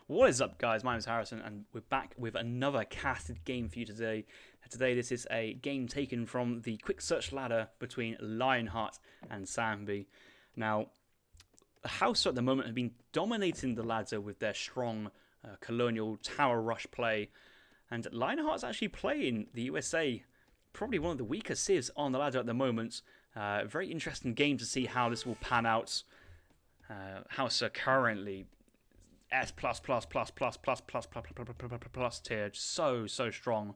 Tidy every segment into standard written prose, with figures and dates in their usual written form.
What is up, guys? My name is Harrison, and we're back with another casted game for you today. Today, this is a game taken from the quick search ladder between LionHeart and Samby. Now, the Hausa at the moment have been dominating the ladder with their strong colonial tower rush play, and LionHeart's actually playing the USA, probably one of the weaker civs on the ladder at the moment. Very interesting game to see how this will pan out. Hausa currently S plus plus plus plus plus plus plus plus tier, so strong.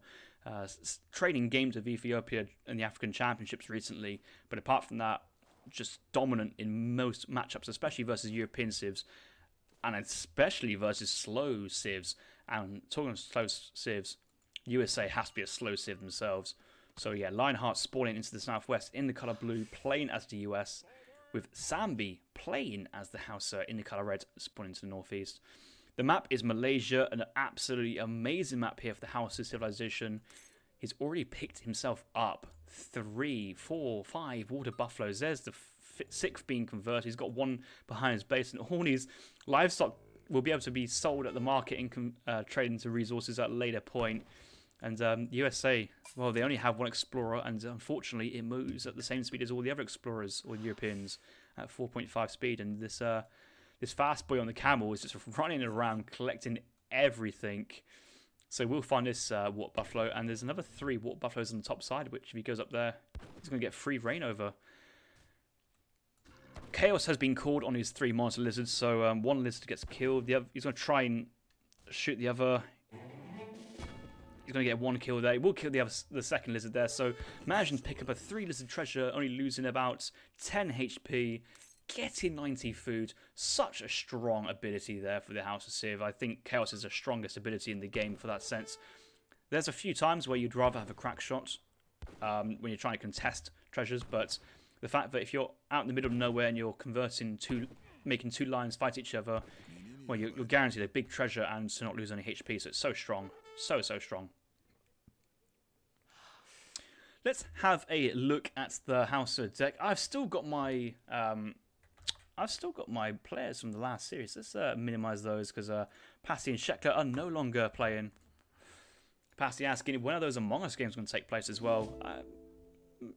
Trading games with Ethiopia in the African Championships recently, but apart from that, just dominant in most matchups, especially versus European civs, and especially versus slow civs. And talking of slow civs, USA has to be a slow civ themselves. So yeah, LionHeart spawning into the southwest in the color blue, playing as the US, with Samby playing as the Hausa in the colour red, spawning to the northeast. The map is Malaysia, an absolutely amazing map here for the Hausa civilization. He's already picked himself up 3, 4, 5 water buffaloes. There's the 6th being converted. He's got one behind his base, and all his livestock will be able to be sold at the market and trade into resources at a later point. And USA, well, they only have one explorer, and unfortunately it moves at the same speed as all the other explorers or Europeans at 4.5 speed. And this fast boy on the camel is just running around collecting everything. So we'll find this water buffalo, and there's another 3 water buffaloes on the top side, which if he goes up there, he's going to get free reign over. Chaos has been called on his 3 monster lizards, so one lizard gets killed. The other, he's going to try and shoot the other. He's going to get 1 kill there. He will kill the second lizard there. So managing to pick up a 3 lizard treasure, only losing about 10 HP, getting 90 food. Such a strong ability there for the House of Civ. I think Chaos is the strongest ability in the game for that sense. There's a few times where you'd rather have a crack shot when you're trying to contest treasures, but the fact that if you're out in the middle of nowhere and you're making 2 lines fight each other, well, you're guaranteed a big treasure and to not lose any HP. So it's so strong. So strong. Let's have a look at the Hausa deck. I've still got my players from the last series. Let's minimize those because Passy and Shekler are no longer playing. Passy asking when are those Among Us games going to take place as well?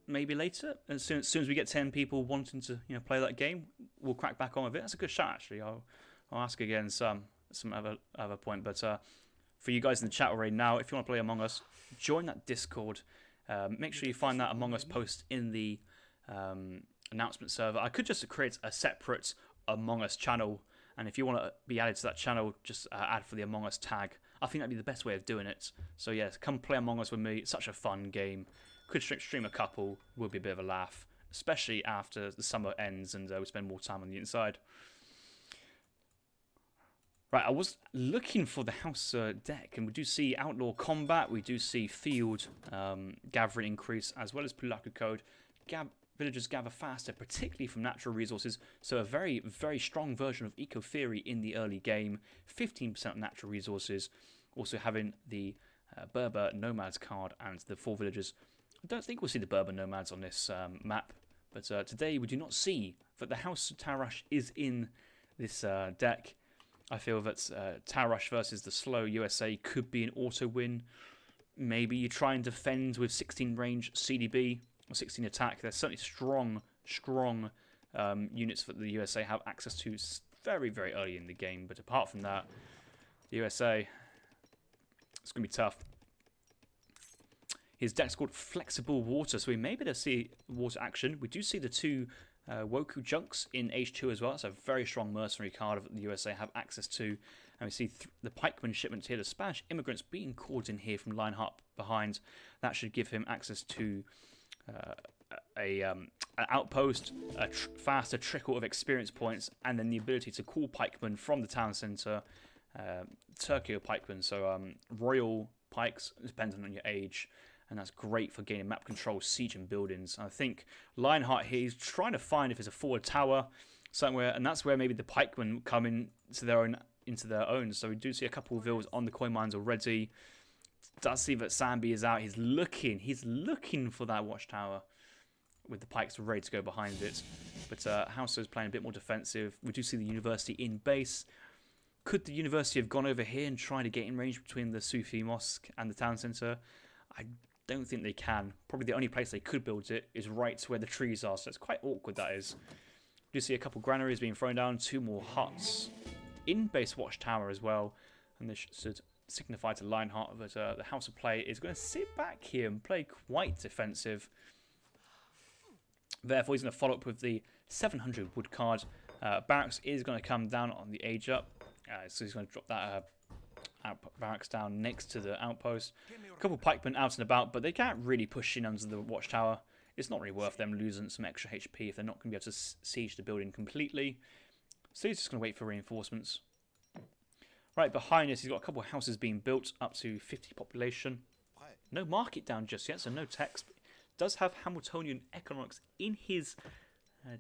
Maybe later. As soon as we get 10 people wanting to play that game, we'll crack back on with it. That's a good shot actually. I'll ask again some other point, but for you guys in the chat already now, if you want to play Among Us, join that Discord. Make sure you find that Among Us post in the announcement server. I could just create a separate Among Us channel, and if you want to be added to that channel, just add for the Among Us tag. I think that'd be the best way of doing it. So yes, come play Among Us with me. It's such a fun game. Could stream a couple. Will be a bit of a laugh, especially after the summer ends and we spend more time on the inside. Right, I was looking for the House deck, and we do see Outlaw Combat, we do see Field Gathering increase, as well as Pulaku Code. Villagers gather faster, particularly from natural resources, so a very, very strong version of Eco Theory in the early game. 15% natural resources, also having the Berber Nomads card and the 4 villagers. I don't think we'll see the Berber Nomads on this map, but today we do not see that the House of Tarash is in this deck. I feel that Tarash versus the slow USA could be an auto win. Maybe you try and defend with 16 range CDB or 16 attack. There's certainly strong units that the USA have access to very, very early in the game. But apart from that, the USA, it's going to be tough. His deck's called Flexible Water, so we may be able to see water action. We do see the 2 Woku Junks in H2 as well. It's a very strong mercenary card that the USA have access to. And we see the pikeman shipments here, the Spanish immigrants being called in here from LionHeart behind. That should give him access to an outpost, a faster trickle of experience points, and then the ability to call pikemen from the town centre, Turkey pikemen. So royal pikes, depending on your age. And that's great for gaining map control, siege, and buildings. I think LionHeart here is trying to find if there's a forward tower somewhere, and that's where maybe the pikemen come into their own. So we do see a couple of vills on the coin mines already. Does see that Samby is out. He's looking for that watchtower with the pikes ready to go behind it. But Hausa is playing a bit more defensive. We do see the university in base. Could the university have gone over here and tried to get in range between the Sufi Mosque and the town centre? I don't think they can. Probably the only place they could build it is right where the trees are, so it's quite awkward, that is. You see a couple granaries being thrown down, 2 more huts in base watchtower as well, and this should signify to LionHeart that the Hausa play is going to sit back here and play quite defensive. Therefore, he's going to follow up with the 700 wood card. Barracks is going to come down on the age up, so he's going to drop that barracks down next to the outpost. A couple pikemen out and about, but they can't really push in under the watchtower. It's not really worth them losing some extra HP if they're not going to be able to siege the building completely. So he's just going to wait for reinforcements. Right behind us, he's got a couple of houses being built up to 50 population. No market down just yet, so no text. Does have Hamiltonian economics in his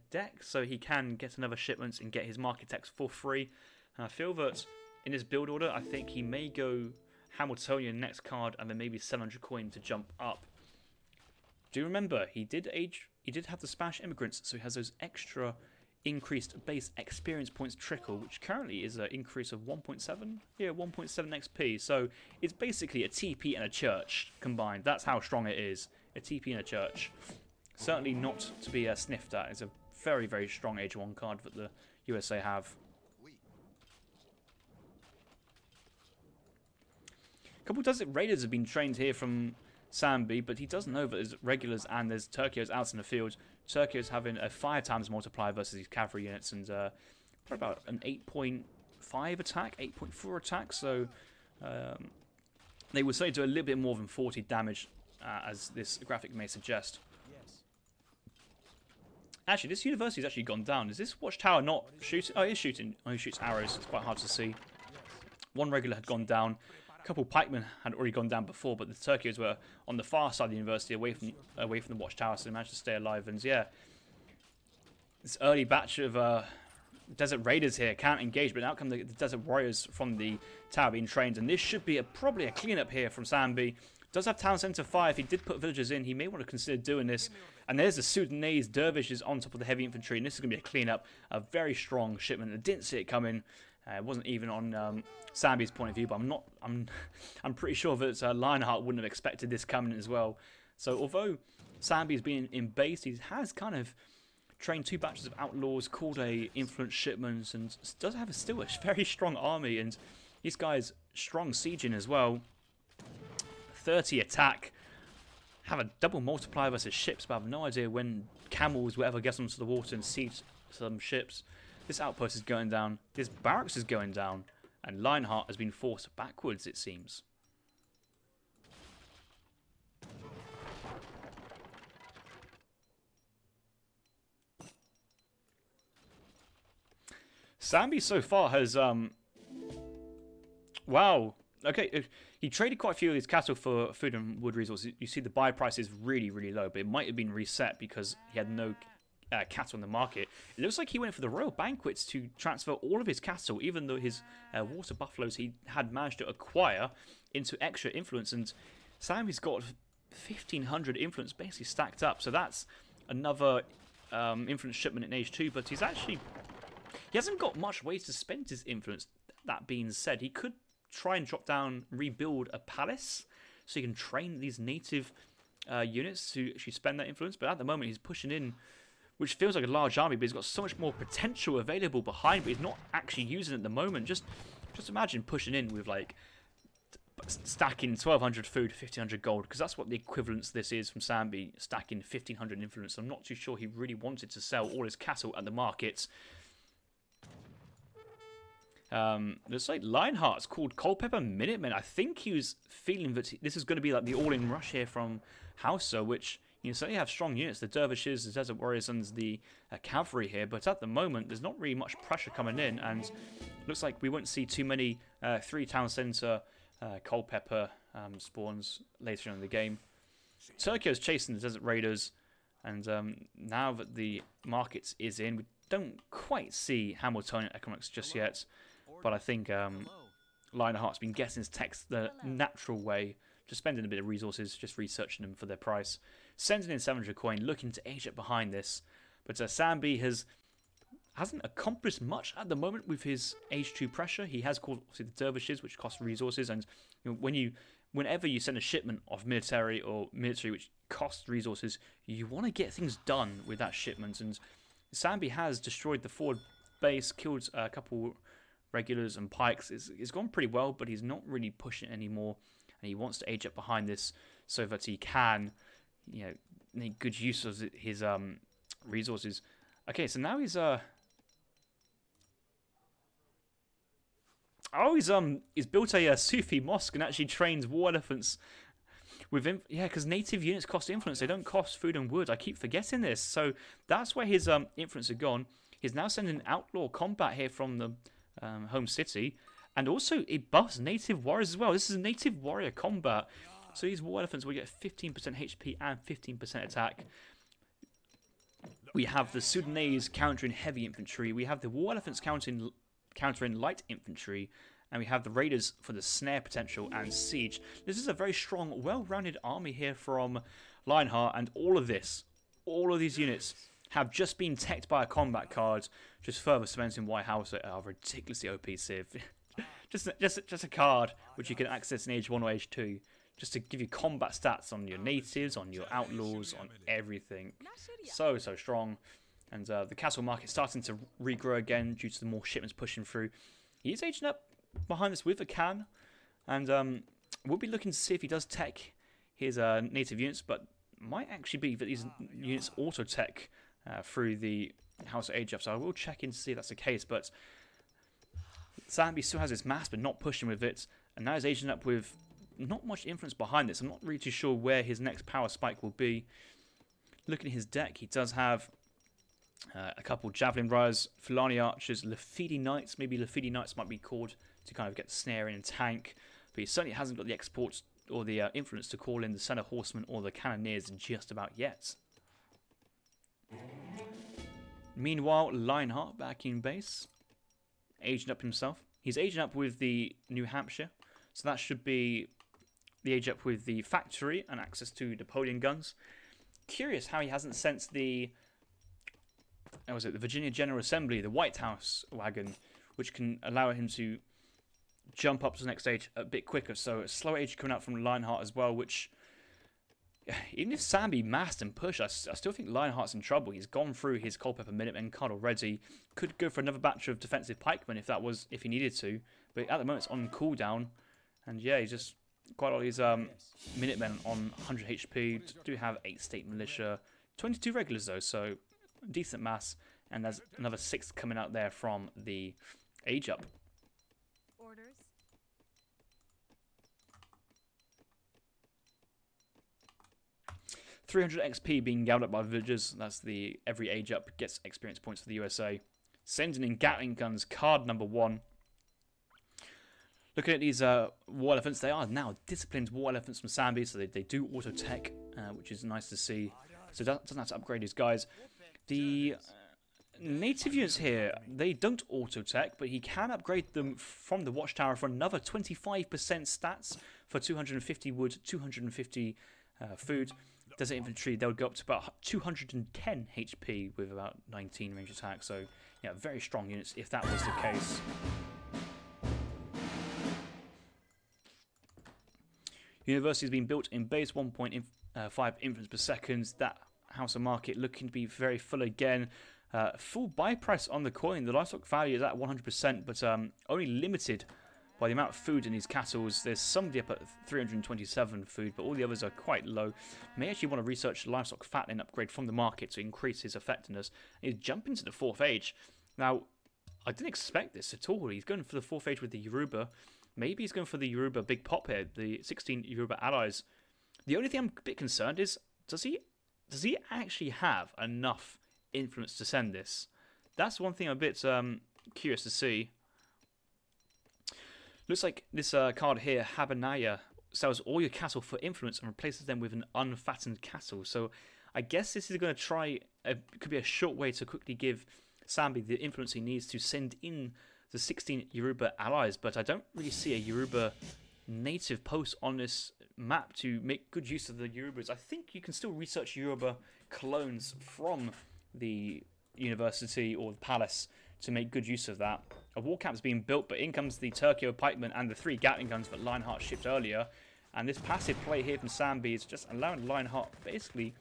deck, so he can get another shipment and get his market text for free. And I feel that in his build order, I think he may go Hamiltonian next card and then maybe 700 coin to jump up. Do remember, he did have the Spanish immigrants, so he has those extra increased base experience points trickle, which currently is an increase of 1.7? Yeah, 1.7 XP. So it's basically a TP and a church combined. That's how strong it is. A TP and a church. Certainly not to be sniffed at. It's a very, very strong Age 1 card that the USA have. A couple of Desert Raiders have been trained here from Samby, but he doesn't know that there's regulars and there's Turkios out in the field. Turkios having a 5 times multiplier versus these cavalry units, and probably about an 8.5 attack, 8.4 attack, so they would say do a little bit more than 40 damage, as this graphic may suggest. Actually, this university's actually gone down. Is this watchtower not shooting? Oh, it is shooting. Oh, he shoots arrows. It's quite hard to see. One regular had gone down. A couple of pikemen had already gone down before, but the Turkios were on the far side of the university, away from the watchtower, so they managed to stay alive. And yeah, this early batch of Desert Raiders here can't engage, but out come the Desert Warriors from the tower being trained, and this should be probably a cleanup here from Samby. Does have town centre 5. He did put villagers in. He may want to consider doing this. And there's the Sudanese dervishes on top of the heavy infantry, and this is going to be a cleanup, a very strong shipment. I didn't see it coming. It wasn't even on Samby's point of view, but I'm pretty sure that LionHeart wouldn't have expected this coming as well. So although Samby's been in base, he has kind of trained 2 batches of outlaws, called a influence shipments, and does have still a very strong army. And these guys strong sieging as well. 30 attack. Have a double multiplier versus ships, but I have no idea when camels will ever get onto the water and siege some ships. This outpost is going down. This barracks is going down. And LionHeart has been forced backwards, it seems. Samby so far has... Wow. Okay, he traded quite a few of these cattle for food and wood resources. You see the buy price is really, really low, but it might have been reset because he had no cattle on the market. It looks like he went for the royal banquets to transfer all of his cattle, even though his water buffaloes he had managed to acquire into extra influence. And Sammy's got 1,500 influence basically stacked up, so that's another influence shipment in Age 2, but he hasn't got much ways to spend his influence. That being said, he could try and drop down, rebuild a palace, so he can train these native units to actually spend that influence. But at the moment, he's pushing in, which feels like a large army, but he's got so much more potential available behind, but he's not actually using it at the moment. Just imagine pushing in with like stacking 1,200 food, 1,500 gold, because that's what the equivalence this is from Samby, stacking 1,500 influence. I'm not too sure he really wanted to sell all his cattle at the markets. Looks like LionHeart's called Culpeper Minutemen. I think he was feeling that this is going to be like the all-in rush here from Hausa, which, you know, certainly have strong units, the Dervishes, the Desert Warriors, and the cavalry here. But at the moment, there's not really much pressure coming in, and looks like we won't see too many 3 town centre Culpeper spawns later on in the game. Turkio's chasing the Desert Raiders, and now that the markets is in, we don't quite see Hamiltonian economics just yet. But I think LionHeart's been getting his text the natural way, just spending a bit of resources, just researching them for their price. Sending in 700 coin, looking to age it behind this. But Samby has hasn't accomplished much at the moment with his age 2 pressure. He has called obviously the dervishes, which cost resources, and whenever you send a shipment of military which costs resources, you want to get things done with that shipment. And Samby has destroyed the forward base, killed a couple regulars and pikes. It's gone pretty well, but he's not really pushing it anymore, and he wants to age up behind this so that he can, make good use of his resources. Okay, so now he's he's built a Sufi mosque and actually trains war elephants with because native units cost influence. They don't cost food and wood. I keep forgetting this. So that's where his influence are gone. He's now sending outlaw combat here from the home city, and also it buffs native warriors as well. This is a native warrior combat, so these war elephants will get 15% HP and 15% attack. We have the Sudanese countering heavy infantry. We have the war elephants countering light infantry, and we have the raiders for the snare potential and siege. This is a very strong, well-rounded army here from LionHeart, and all of these units have just been teched by a combat card, just further cementing why Hausa are ridiculously OP Civ. just a card which you can access in Age 1 or Age 2, just to give you combat stats on your natives, on your outlaws, on everything. So strong. And the castle market starting to regrow again due to the more shipments pushing through. He is aging up behind this with a can, and we'll be looking to see if he does tech his native units, but might actually be that these units auto tech through the House of Age up. So I will check in to see if that's the case, but Samby still has his mass, but not pushing with it, and now he's aging up with not much influence behind this. I'm not really too sure where his next power spike will be. Looking at his deck, he does have a couple Javelin Riders, Fulani Archers, Lafidi Knights. Maybe Lafidi Knights might be called to kind of get the snare in and tank, but he certainly hasn't got the exports or the influence to call in the Center Horsemen or the Cannoneers just about yet. Meanwhile, LionHeart back in base, aging up himself. He's aging up with the New Hampshire, so that should be the age up with the factory and access to Napoleon guns. Curious how he hasn't sent the the Virginia General Assembly, the White House wagon, which can allow him to jump up to the next stage a bit quicker. So a slow age coming out from LionHeart as well, which even if Samby massed and pushed, I still think LionHeart's in trouble. He's gone through his Culpeper Minutemen card already. Could go for another batch of defensive pikemen if he needed to, but at the moment it's on cooldown, and yeah, he's just quite a lot of these Minutemen on 100 HP. Do have 8 state militia, 22 regulars though, so decent mass, and there's another 6 coming out there from the age up. Orders. $300 XP being gathered up by villagers. That's the every age up gets experience points for the USA. Sending in Gatling guns, card number 1. Looking at these war elephants, they are now disciplined war elephants from Samby, so they do auto tech, which is nice to see. So doesn't have to upgrade his guys. The native units here, they don't auto tech, but he can upgrade them from the watchtower for another 25% stats for 250 wood, 250 food. Desert infantry, they'll go up to about 210 HP with about 19 range attack. So yeah, very strong units if that was the case. University has been built in base 1.5 infants per second. That Hausa market looking to be very full again. Full buy price on the coin. The livestock value is at 100%, but only limited by the amount of food in these castles. There's somebody up at 327 food, but all the others are quite low. May actually want to research livestock fattening upgrade from the market to increase his effectiveness. He's jumping to the 4th age. Now, I didn't expect this at all. He's going for the 4th age with the Yoruba. Maybe he's going for the Yoruba Big Pop here, the 16 Yoruba allies. The only thing I'm a bit concerned is, does he actually have enough influence to send this? That's one thing I'm a bit curious to see. Looks like this card here, Habanaya, sells all your cattle for influence and replaces them with an unfattened cattle. So I guess this is going to try, could be a short way to quickly give Samby the influence he needs to send in the 16 Yoruba allies, but I don't really see a Yoruba native post on this map to make good use of the Yorubas. I think you can still research Yoruba clones from the university or the palace to make good use of that. A wall camp's being built, but in comes the Turkio pikemen and the 3 Gatling guns that LionHeart shipped earlier. And this passive play here from Samby is just allowing LionHeart basically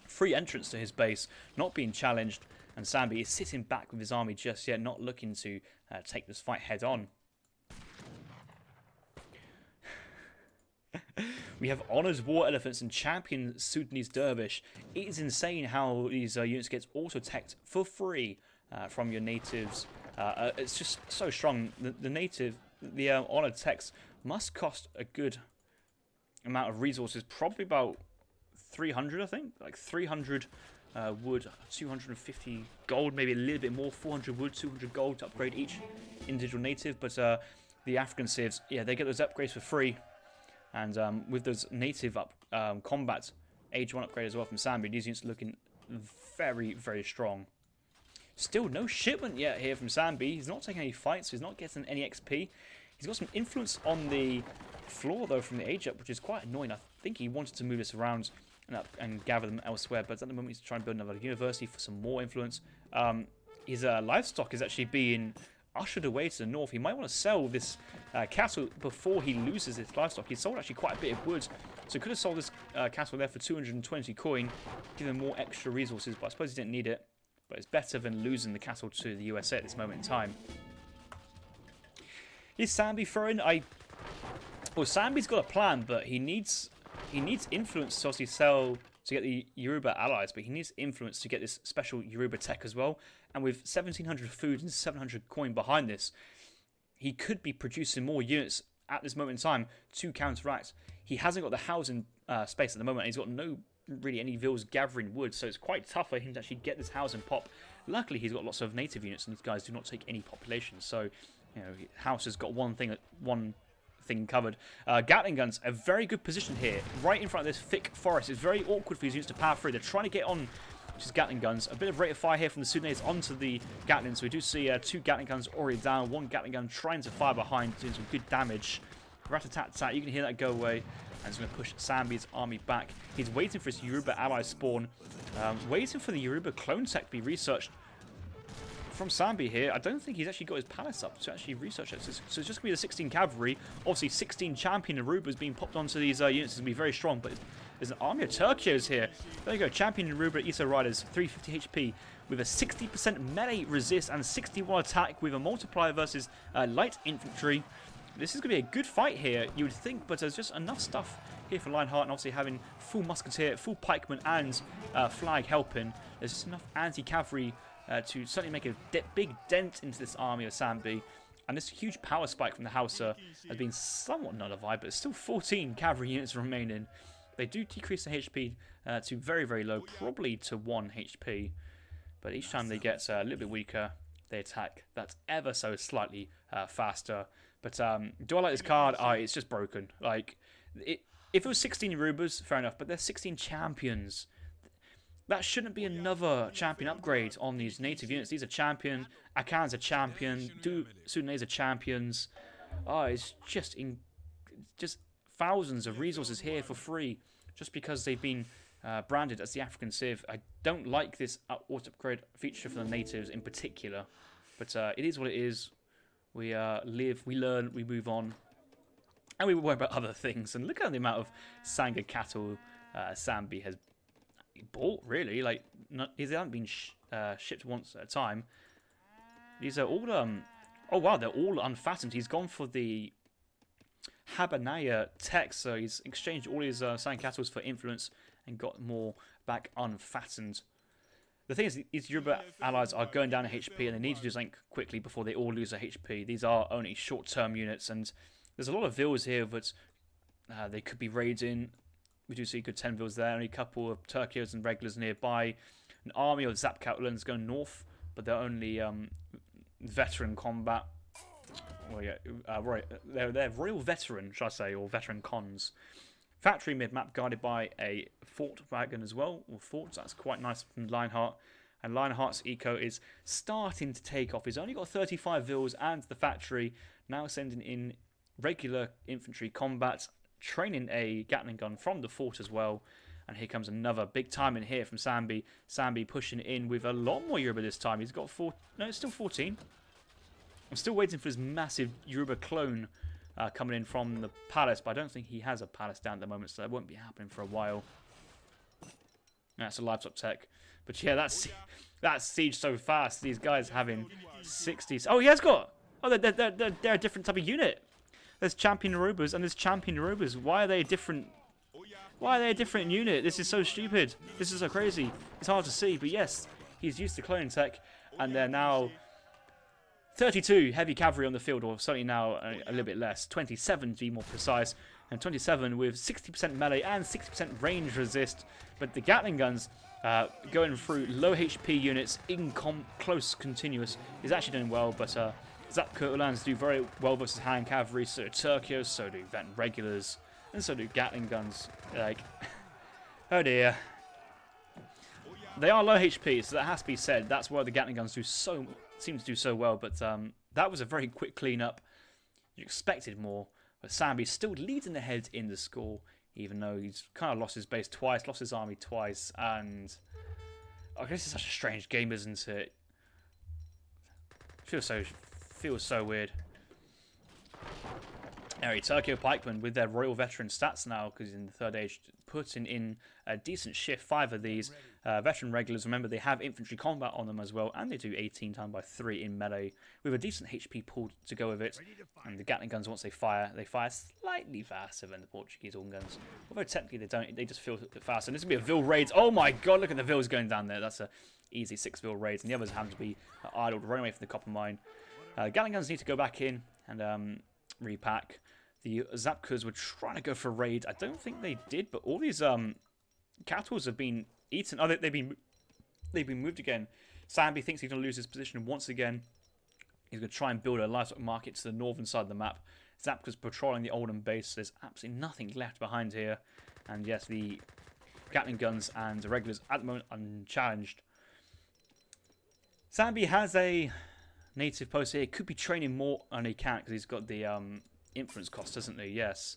free entrance to his base, not being challenged. And Samby is sitting back with his army just yet, not looking to take this fight head on. We have Honour's War Elephants and Champion Sudanese Dervish. It is insane how these units get auto-teched for free from your natives. It's just so strong. The Honoured techs must cost a good amount of resources, probably about 300, I think. Like 300 wood, 250 gold, maybe a little bit more, 400 wood, 200 gold to upgrade each individual native. But the African civs, yeah, they get those upgrades for free. And with those native combat Age 1 upgrade as well from Samby, these units are looking very, very strong. Still no shipment yet here from Samby. He's not taking any fights, so he's not getting any XP. He's got some influence on the floor, though, from the Age up, which is quite annoying. I think he wanted to move this around and gather them elsewhere, but at the moment he's trying to build another university for some more influence. His livestock is actually being ushered away to the north. He might want to sell this castle before he loses his livestock. He sold actually quite a bit of wood, so he could have sold this castle there for 220 coin, give him more extra resources, but I suppose he didn't need it. But it's better than losing the castle to the USA at this moment in time. Is Samby throwing? Well, Samby's got a plan, but he needs influence to obviously sell to get the Yoruba allies, but he needs influence to get this special Yoruba tech as well. And with 1,700 food and 700 coin behind this, he could be producing more units at this moment in time to counteract. He hasn't got the housing space at the moment. He's got no really any villas gathering wood, so it's quite tough for him to actually get this housing pop. Luckily, he's got lots of native units, and these guys do not take any population. So, you know, House has got one thing covered. Gatling guns, a very good position here, right in front of this thick forest. It's very awkward for these units to power through. They're trying to get on just Gatling guns. A bit of rate of fire here from the Sudanese onto the Gatling. So we do see 2 Gatling guns already down. 1 Gatling gun trying to fire behind, doing some good damage. Rat-a-tat-tat, you can hear that go away. And it's going to push Samby's army back. He's waiting for his Yoruba ally spawn. Waiting for the Yoruba clone tech to be researched from Samby here. I don't think he's actually got his palace up to actually research it. So it's just going to be the 16 cavalry. Obviously, 16 champion Yorubas being popped onto these units is going to be very strong. But there's an army of Turkios here. There you go. Champion Yoruba Isa Riders, 350 HP with a 60% melee resist and 61 attack with a multiplier versus light infantry. This is going to be a good fight here, you would think, but there's just enough stuff here for LionHeart, and obviously having full musketeer, full pikeman, and flag helping. There's just enough anti-cavalry to certainly make a big dent into this army of Samby. And this huge power spike from the Hausa has been somewhat nullified, but there's still 14 cavalry units remaining. They do decrease the HP to very, very low, probably to 1 HP. But each time they get a little bit weaker, they attack that ever so slightly faster. But do I like this card? It's just broken. Like, if it was 16 Yorubas, fair enough, but they're 16 champions. That shouldn't be another champion upgrade on these native units. These are champion. Akan's a champion. Sudanese are champions. It's just thousands of resources here for free, just because they've been branded as the African Civ. I don't like this auto upgrade feature for the natives in particular, but it is what it is. We live, we learn, we move on, and we worry about other things. And look at the amount of Sanga cattle Samby has bought, really. Like, these haven't been shipped once at a time. These are all, oh wow, they're all unfattened. He's gone for the Habanaya tech, so he's exchanged all his Sanga cattle for influence and got more back unfattened. The thing is, these Yoruba allies are going down in HP, and they need to do something quickly before they all lose their HP. These are only short-term units, and there's a lot of villas here that they could be raiding. We do see good 10 villas there, only a couple of Turkios and regulars nearby. An army of Zapcatlans going north, but they're only veteran combat. Well, yeah, they're royal veteran, should I say, or veteran cons. Factory mid-map guarded by a fort wagon as well, or forts. That's quite nice from LionHeart. And LionHeart's eco is starting to take off. He's only got 35 villas and the factory. Now sending in regular infantry combat, training a Gatling gun from the fort as well. And here comes another big time in here from Samby. Samby pushing in with a lot more Yoruba this time. He's got 4... No, it's still 14. I'm still waiting for his massive Yoruba clone coming in from the palace, but I don't think he has a palace down at the moment, so that won't be happening for a while. That's a livestock tech. But yeah, that's siege so fast. These guys having 60s. Oh, he has got... Oh, they're a different type of unit. There's champion Yorubas and there's champion Yorubas. Why are they different? Why are they a different unit? This is so stupid. This is so crazy. It's hard to see, but yes, he's used to clone tech, and they're now 32 heavy cavalry on the field, or certainly now a little bit less. 27 to be more precise, and 27 with 60% melee and 60% range resist. But the Gatling guns going through low HP units in close continuous is actually doing well, but Zapka Ulans do very well versus hand cavalry, so do Turkios, so do Veteran regulars, and so do Gatling guns. Like, oh dear. They are low HP, so that has to be said. That's why the Gatling guns seem to do so well, but that was a very quick clean-up. You expected more, but Samby still leading ahead in the score, even though he's kind of lost his base twice, lost his army twice, and I guess it's such a strange game, isn't it? Feels so weird. Anyway, Turkio Pikemen with their Royal Veteran stats now, because in the third age, putting in a decent shift. 5 of these veteran regulars. Remember, they have infantry combat on them as well, and they do 18 times by 3 in melee, with a decent HP pool to go with it. And the Gatling guns, once they fire slightly faster than the Portuguese organ guns. Although technically they don't, they just feel faster. And this will be a Vil raid. Oh my god, look at the Vils going down there. That's a easy 6 Vil raids, and the others have to be idled, run away from the copper mine. Gatling guns need to go back in and repack. The Zapkas were trying to go for a raid. I don't think they did, but all these capitals have been eaten. Oh, they've been moved again. Samby thinks he's going to lose his position once again. He's going to try and build a livestock market to the northern side of the map. Zapka's patrolling the Oldham base. There's absolutely nothing left behind here. And yes, the Gatling guns and the regulars at the moment unchallenged. Samby has a native post here. Could be training more on he can, because he's got the influence cost, doesn't he? Yes.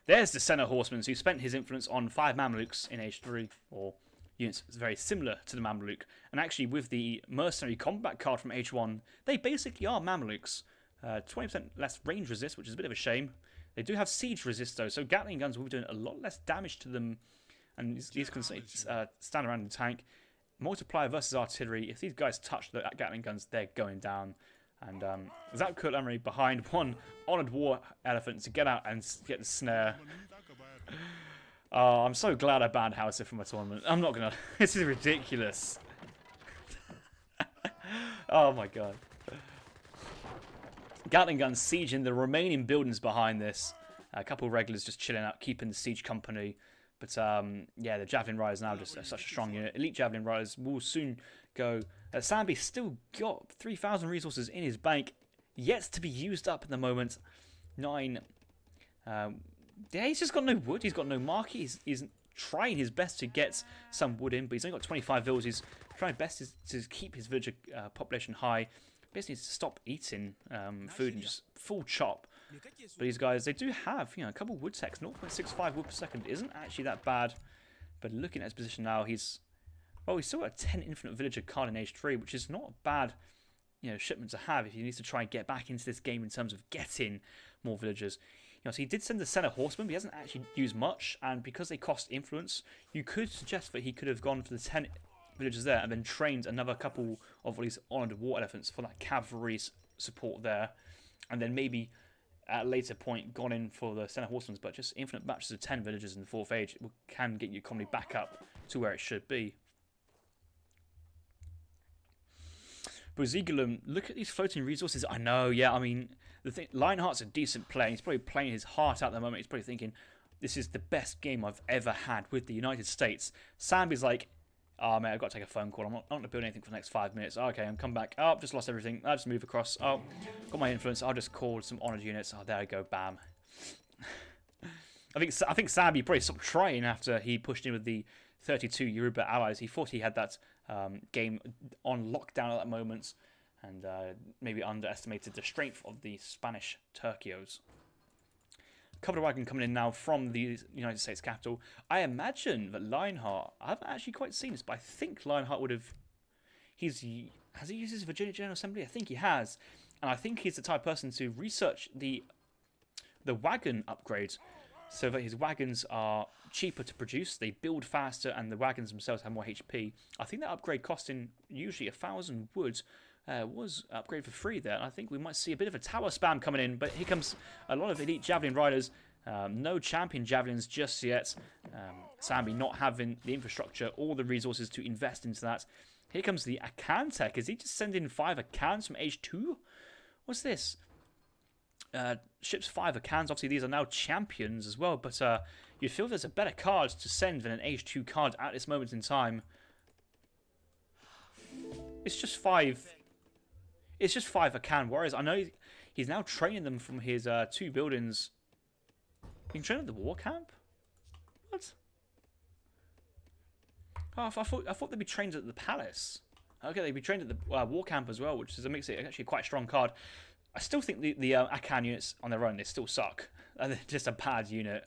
There's the Senna Horseman, who spent his influence on 5 Mamluks in Age 3, or units very similar to the Mamluk. And actually, with the Mercenary Combat card from Age 1, they basically are Mamluks. 20% less range resist, which is a bit of a shame. They do have siege resist, though, so Gatling guns will be doing a lot less damage to them. And these can stand around the tank. Multiplier versus artillery. If these guys touch the Gatling guns, they're going down. And Zapka Emery behind one Honoured War Elephant to get out and get the snare. Oh, I'm so glad I banned Hausa from my tournament. I'm not gonna. This is ridiculous. Oh my god. Gatling guns sieging the remaining buildings behind this. A couple of regulars just chilling out, keeping the siege company. But yeah, the Javelin Riders now just such a strong unit. Elite Javelin Riders will soon go. Samby still got 3,000 resources in his bank, yet to be used up at the moment. 9. Yeah, he's just got no wood. He's got no market. He's trying his best to get some wood in, but he's only got 25 villas. He's trying best to keep his villager population high. Basically, needs to stop eating food and just full chop. But these guys, they do have, you know, a couple of wood techs. 0.65 wood per second isn't actually that bad. But looking at his position now, he's still got a 10 infinite villager card in Age 3, which is not a bad, you know, shipment to have if you need to try and get back into this game in terms of getting more villagers. You know, so he did send the Senna Horseman, but he hasn't actually used much, and because they cost influence, you could suggest that he could have gone for the 10 villagers there and then trained another couple of these Honoured War Elephants for that cavalry support there, and then maybe at a later point gone in for the Senna Horsemen, but just infinite batches of 10 villagers in the 4th age can get your economy back up to where it should be. Bozigulum, look at these floating resources. I know, yeah, I mean, the thing, LionHeart's a decent player. He's probably playing his heart out at the moment. He's probably thinking, this is the best game I've ever had with the United States. Samby's like, oh, mate, I've got to take a phone call. I'm not going to build anything for the next 5 minutes. Okay, I'm come back. Oh, I've just lost everything. I'll just move across. Oh, got my influence. I'll just call some honoured units. Oh, there I go. Bam. I think Samby probably stopped trying after he pushed in with the 32 Yoruba allies. He thought he had that game on lockdown at that moment, and maybe underestimated the strength of the Spanish Turkios. Covered wagon coming in now from the United States capital. I imagine that LionHeart, I haven't actually quite seen this, but I think LionHeart would have. Has he used his Virginia General Assembly? I think he has, and I think he's the type of person to research the wagon upgrades, so that his wagons are cheaper to produce, they build faster, and the wagons themselves have more HP. I think that upgrade costing usually 1,000 wood was upgrade for free there. And I think we might see a bit of a tower spam coming in, but here comes a lot of elite javelin riders. No champion javelins just yet. Samby not having the infrastructure or the resources to invest into that. Here comes the Akan tech. Is he just sending 5 Akans from age 2? What's this? Ships 5 Akans. Obviously, these are now champions as well, but you feel there's a better card to send than an age 2 card at this moment in time. It's just 5. It's just 5 Akan warriors. I know he's now training them from his 2 buildings. You can train at the war camp? What? Oh, I thought they'd be trained at the palace. Okay, they'd be trained at the war camp as well, which makes it actually quite a strong card. I still think the Akan units on their own, they still suck. They're just a bad unit.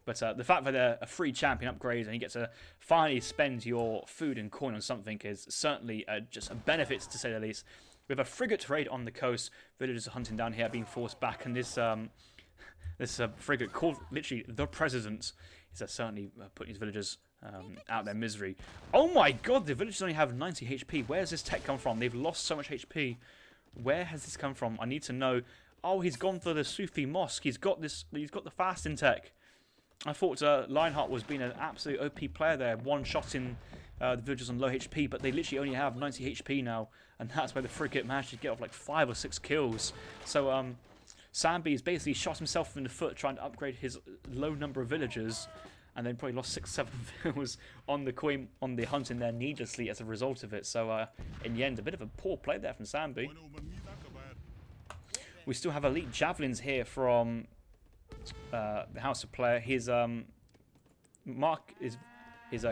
But the fact that they're a free champion upgrade and you get to finally spend your food and coin on something is certainly just a benefit, to say the least. We have a frigate raid on the coast. Villagers are hunting down here, being forced back, and this frigate called literally the President is certainly putting these villagers out of their misery. Oh my god, the villagers only have 90 HP. Where does this tech come from? They've lost so much HP. Where has this come from? I need to know. Oh, he's gone for the Sufi Mosque. He's got this. He's got the fasting tech. I thought LionHeart was being an absolute OP player there, one-shotting the villagers on low HP, but they literally only have 90 HP now, and that's where the frigate managed to get off like 5 or 6 kills. So Samby has basically shot himself in the foot trying to upgrade his low number of villagers, and then probably lost 6-7 kills on the hunt in there needlessly as a result of it. So in the end, a bit of a poor play there from Samby. We still have elite javelins here from the Hausa player. His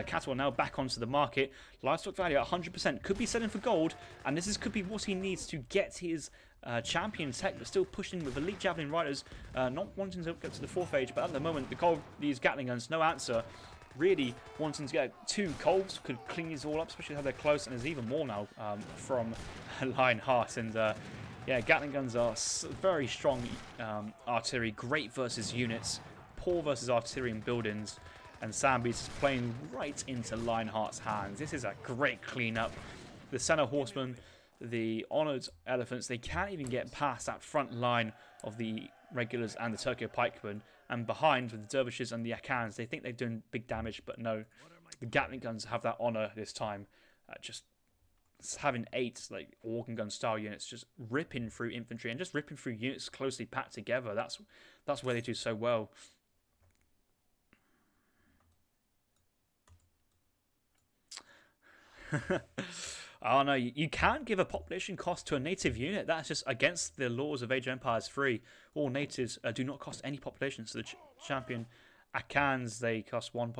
cattle are now back onto the market. Livestock value at 100%. Could be selling for gold, and could be what he needs to get his champion tech, but still pushing with elite javelin riders, not wanting to get to the 4th age, but at the moment, these Gatling guns, no answer. Really wanting to get 2 Colbs, could clean these all up, especially how they're close, and there's even more now from LionHeart. And yeah, Gatling guns are very strong artillery, great versus units, poor versus artillery and buildings. And Samby's playing right into LionHeart's hands. This is a great cleanup. The center horsemen, the honored elephants, they can't even get past that front line of the regulars and the Turco pikemen. And behind with the dervishes and the Akans, they think they're doing big damage, but no. The Gatling guns have that honor this time. Just having 8 like organ gun style units, just ripping through infantry and just ripping through units closely packed together. That's where they do so well. Oh no, you can't give a population cost to a native unit. That's just against the laws of Age of Empires 3. All natives do not cost any population. So the champion Akans, they cost 1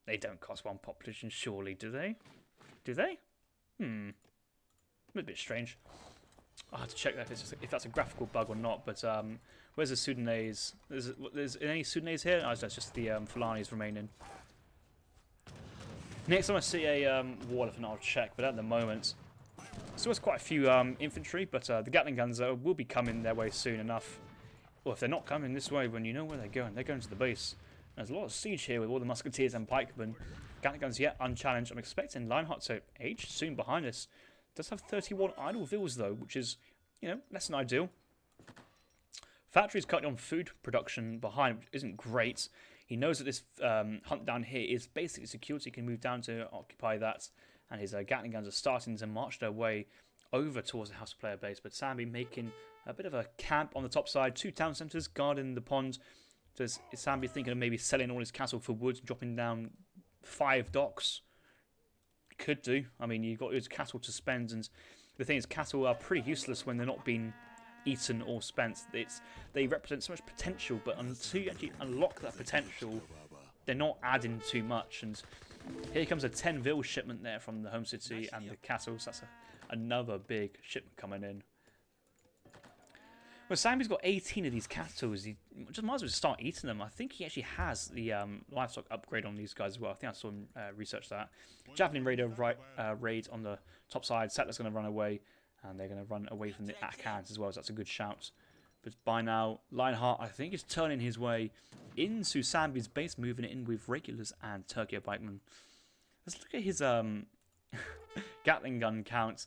they don't cost 1 population, surely, do they? Do they? A bit strange. I'll have to check that if that's a graphical bug or not. But where's the Sudanese? There's any Sudanese here? Oh, that's just the Fulanis remaining. Next time I see a war elephant, I'll check. But at the moment, still has quite a few infantry. But the Gatling guns will be coming their way soon enough. Well, if they're not coming this way, when you know where they're going to the base. There's a lot of siege here with all the musketeers and pikemen. Gatling guns yet unchallenged. I'm expecting LionHeart to age soon behind us. Does have 31 idle vills though, which is, less than ideal. Factories cutting on food production behind, which isn't great. He knows that this hunt down here is basically secure, so he can move down to occupy that. And his Gatling guns are starting to march their way over towards the House player base. But Samby making a bit of a camp on the top side. 2 town centres guarding the pond. Is Samby thinking of maybe selling all his cattle for wood, dropping down 5 docks? Could do. I mean, you've got his cattle to spend, and the thing is, cattle are pretty useless when they're not being eaten or spent. They represent so much potential, but until you actually unlock that potential, they're not adding too much. And here comes a 10 vil shipment there from the home city and the cattle. So that's another big shipment coming in. Well, Samby's got 18 of these capitals. He just might as well start eating them. I think he actually has the livestock upgrade on these guys as well. I think I saw him research that. Javelin Raider raid on the top side. Settler's going to run away, and they're going to run away from the Akans as well, so that's a good shout. But by now, LionHeart, I think, is turning his way into Samby's base, moving it in with regulars and Turkey pikemen. Let's look at his Gatling gun count.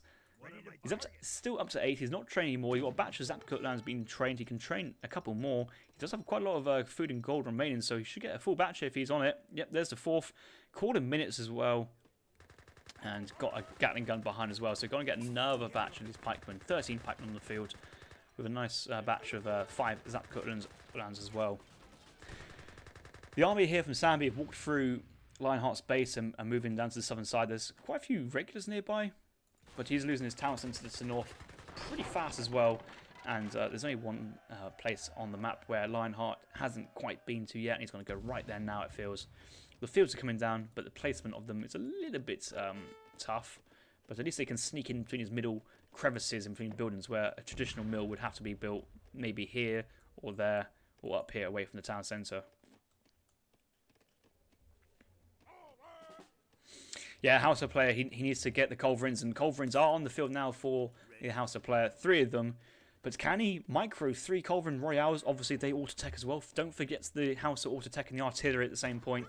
He's still up to 8. He's not training anymore. He's got a batch of Zapkutlands being trained. He can train a couple more. He does have quite a lot of food and gold remaining, so he should get a full batch if he's on it. Yep, there's the 4th. Called in minutes as well. And got a Gatling gun behind as well. So going to get another batch of these pikemen. 13 pikemen on the field. With a nice batch of 5 Zapkutlands as well. The army here from Samby have walked through LionHeart's base and moving down to the southern side. There's quite a few regulars nearby, but he's losing his town centre to the north pretty fast as well. And there's only one place on the map where LionHeart hasn't quite been to yet, and he's going to go right there now, it feels. The fields are coming down, but the placement of them is a little bit tough. But at least they can sneak in between his middle crevices in between buildings where a traditional mill would have to be built maybe here or there or up here away from the town centre. Yeah, Hausa player, he needs to get the culverins, and culverins are on the field now for the Hausa player, 3 of them. But can he micro 3 culverin royales? Obviously, they auto-tech as well. Don't forget the Hausa auto-tech and the artillery at the same point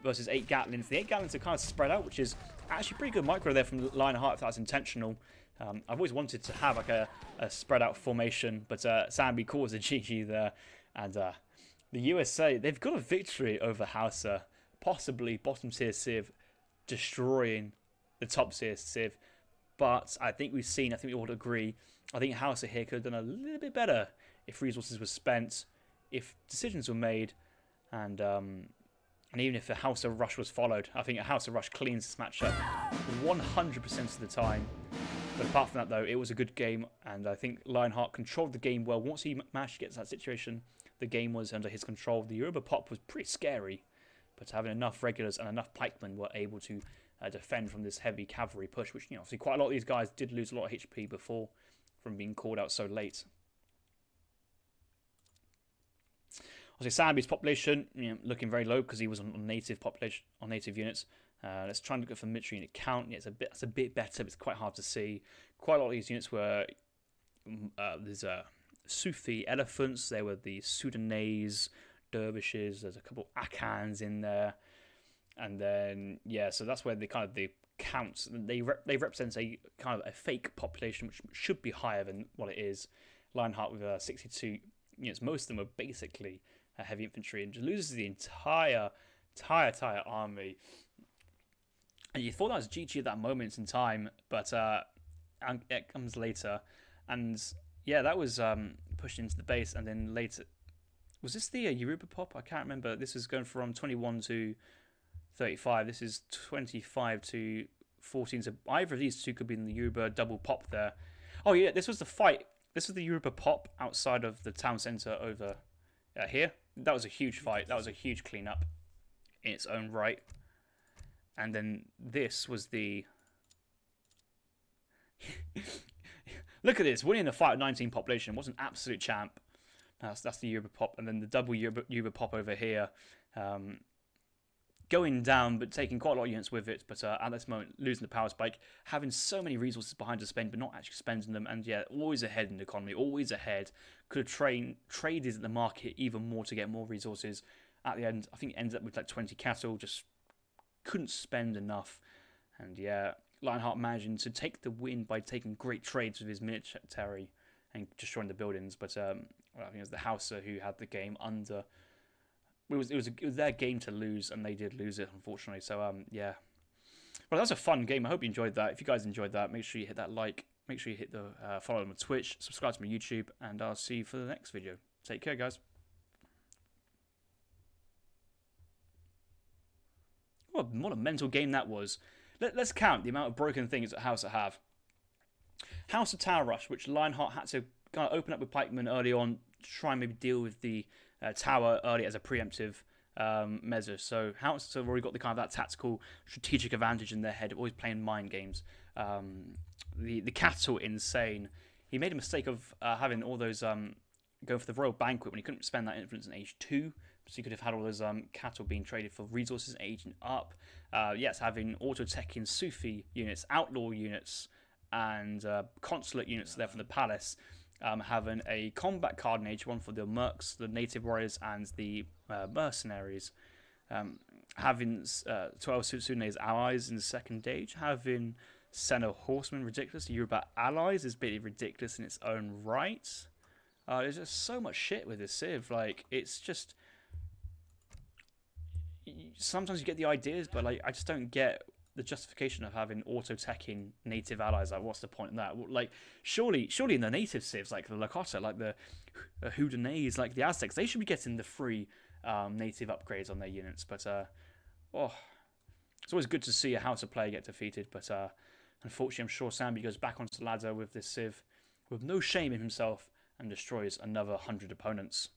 versus 8 Gatlins. The 8 Gatlins are kind of spread out, which is actually pretty good micro there from LionHeart if that's intentional. I've always wanted to have like a spread out formation, but Samby calls a GG there. And the USA, they've got a victory over Hausa, possibly bottom tier Civ, destroying the top tier Civ. But I think we all agree, I think Hausa here could have done a little bit better if resources were spent, if decisions were made, and even if a Hausa rush was followed. I think a Hausa rush cleans this matchup 100% of the time. But apart from that, though, it was a good game, and I think LionHeart controlled the game well. Once he managed to get to that situation, the game was under his control. The Yoruba pop was pretty scary, but having enough regulars and enough pikemen were able to defend from this heavy cavalry push, which, obviously quite a lot of these guys did lose a lot of HP before from being called out so late. Obviously, Samby's population, looking very low because he was on native population, on native units. Let's try and look for military unit count. Yeah, it's a bit better, but it's quite hard to see. Quite a lot of these units were there's Sufi elephants. There were the Sudanese dervishes. There's a couple Akans in there, and then so that's where the counts. They represent a kind of a fake population, which should be higher than what it is. LionHeart with 62 units. Most of them are basically heavy infantry, and just loses the entire army. And you thought that was GG at that moment in time, but it comes later. And yeah, that was pushed into the base, and then later... Was this the Yoruba pop? I can't remember. This is going from 21 to 35. This is 25 to 14. So either of these two could be in the Yoruba double pop there. Oh yeah, this was the fight. This was the Yoruba pop outside of the town centre over here. That was a huge fight. That was a huge cleanup in its own right. And then this was the... Look at this. Winning the fight at 19 population was an absolute champ. That's the Yoruba pop. And then the double Yoruba pop over here. Going down, but taking quite a lot of units with it. But at this moment, losing the power spike. Having so many resources behind to spend, but not actually spending them. And yeah, always ahead in the economy. Always ahead. Could have traded the market even more to get more resources. At the end, I think it ended up with like 20 cattle. Just couldn't spend enough. And yeah, LionHeart managing to take the win by taking great trades with his military and destroying the buildings. But I think it was the Hausa who had the game under. It was their game to lose, and they did lose it, unfortunately. So yeah, well, that was a fun game. I hope you enjoyed that. If you guys enjoyed that, make sure you hit that like. Make sure you hit the follow on Twitch, subscribe to my YouTube, and I'll see you for the next video. Take care, guys. What a mental game that was. Let's count the amount of broken things that Hausa have. Hausa Tower Rush, which LionHeart had to kind of open up with pikemen early on to try and maybe deal with the tower early as a preemptive measure. So Hausa have already got the kind of that tactical, strategic advantage in their head, always playing mind games. The cattle, insane. He made a mistake of having all those going for the Royal Banquet when he couldn't spend that influence in age 2. So he could have had all those cattle being traded for resources aging up. Yes, having auto-teching Sufi units, outlaw units, and consulate units there for the palace. Having a combat card in age 1 for the mercs, the native warriors, and the mercenaries. Having 12 Sudanese allies in the second age. Having Senno horsemen, ridiculous. The Yoruba allies is pretty ridiculous in its own right. There's just so much shit with this Civ. Like, it's just... Sometimes you get the ideas, but like I just don't get the justification of having auto-teching native allies. Like, what's the point in that? Like, surely in the native civs, like the Lakota, like the Houdanese, like the Aztecs, they should be getting the free native upgrades on their units. But it's always good to see a Hausa player get defeated. But unfortunately, I'm sure Samby goes back onto the ladder with this civ with no shame in himself and destroys another 100 opponents.